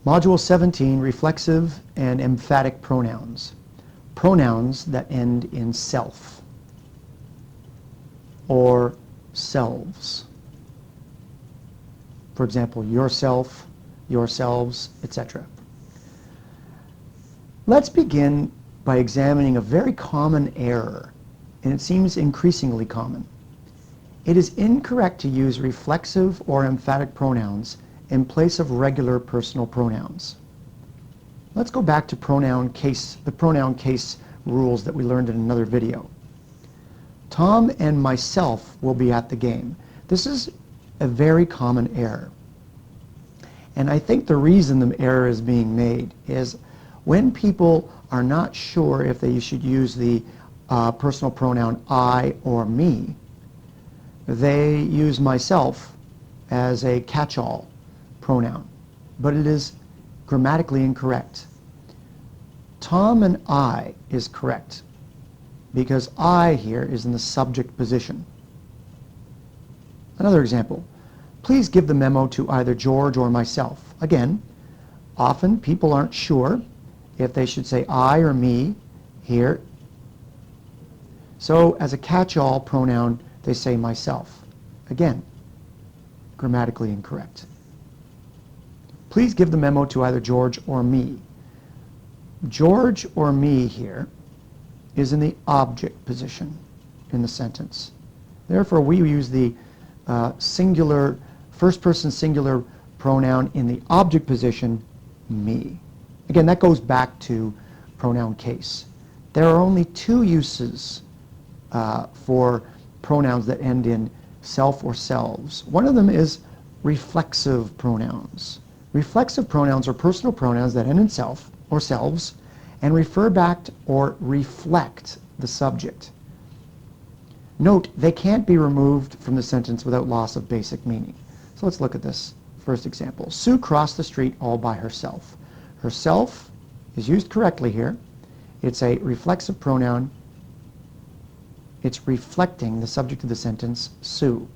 Module 17, reflexive and emphatic pronouns. Pronouns that end in self or selves. For example, yourself, yourselves, etc. Let's begin by examining a very common error, and it seems increasingly common. It is incorrect to use reflexive or emphatic pronouns in place of regular personal pronouns. Let's go back to the pronoun case rules that we learned in another video. Tom and myself will be at the game. This is a very common error. And I think the reason the error is being made is when people are not sure if they should use the personal pronoun I or me, they use myself as a catch-all pronoun, but it is grammatically incorrect. Tom and I is correct because I here is in the subject position. Another example, please give the memo to either George or myself. Again, often people aren't sure if they should say I or me here. So as a catch-all pronoun, they say myself. Again, grammatically incorrect. Please give the memo to either George or me. George or me here is in the object position in the sentence. Therefore, we use the singular, first-person singular pronoun in the object position, me. Again, that goes back to pronoun case. There are only two uses for pronouns that end in self or selves. One of them is reflexive pronouns. Reflexive pronouns are personal pronouns that end in self or selves and refer back to or reflect the subject. Note, they can't be removed from the sentence without loss of basic meaning. So let's look at this first example. Sue crossed the street all by herself. Herself is used correctly here. It's a reflexive pronoun. It's reflecting the subject of the sentence, Sue.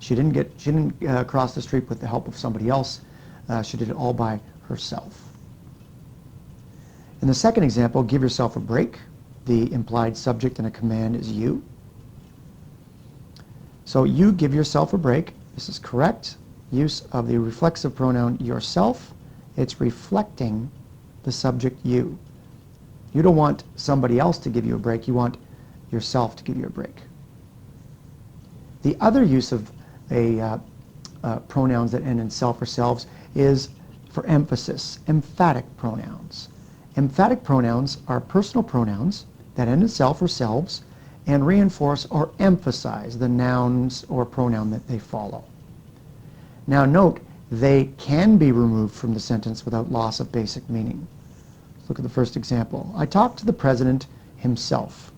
She didn't cross the street with the help of somebody else. She did it all by herself. In the second example, give yourself a break. The implied subject in a command is you. So you give yourself a break. This is correct. Use of the reflexive pronoun yourself. It's reflecting the subject you. You don't want somebody else to give you a break. You want yourself to give you a break. The other use of pronouns that end in self or selves is for emphasis, emphatic pronouns. Emphatic pronouns are personal pronouns that end in self or selves and reinforce or emphasize the nouns or pronoun that they follow. Now note, they can be removed from the sentence without loss of basic meaning. Let's look at the first example. I talked to the president himself.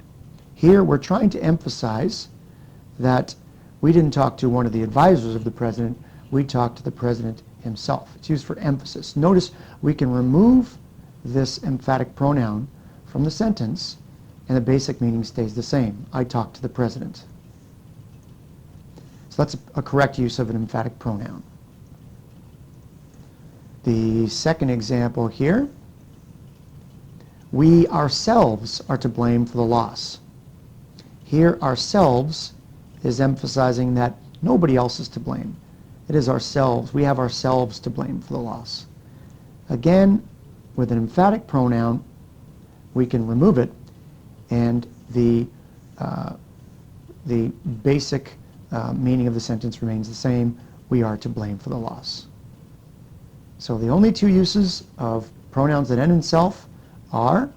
Here we're trying to emphasize that we didn't talk to one of the advisors of the president, we talked to the president himself. It's used for emphasis. Notice we can remove this emphatic pronoun from the sentence and the basic meaning stays the same. I talked to the president. So that's a correct use of an emphatic pronoun. The second example here, we ourselves are to blame for the loss. Here, ourselves is emphasizing that nobody else is to blame. It is ourselves. We have ourselves to blame for the loss. Again, with an emphatic pronoun, we can remove it, and the basic meaning of the sentence remains the same. We are to blame for the loss. So the only two uses of pronouns that end in self are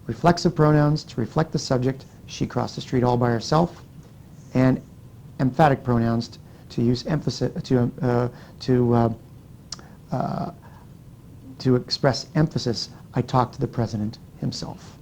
reflexive pronouns to reflect the subject, she crossed the street all by herself, and emphatic pronouns to use emphasis to express emphasis, I talked to the president himself.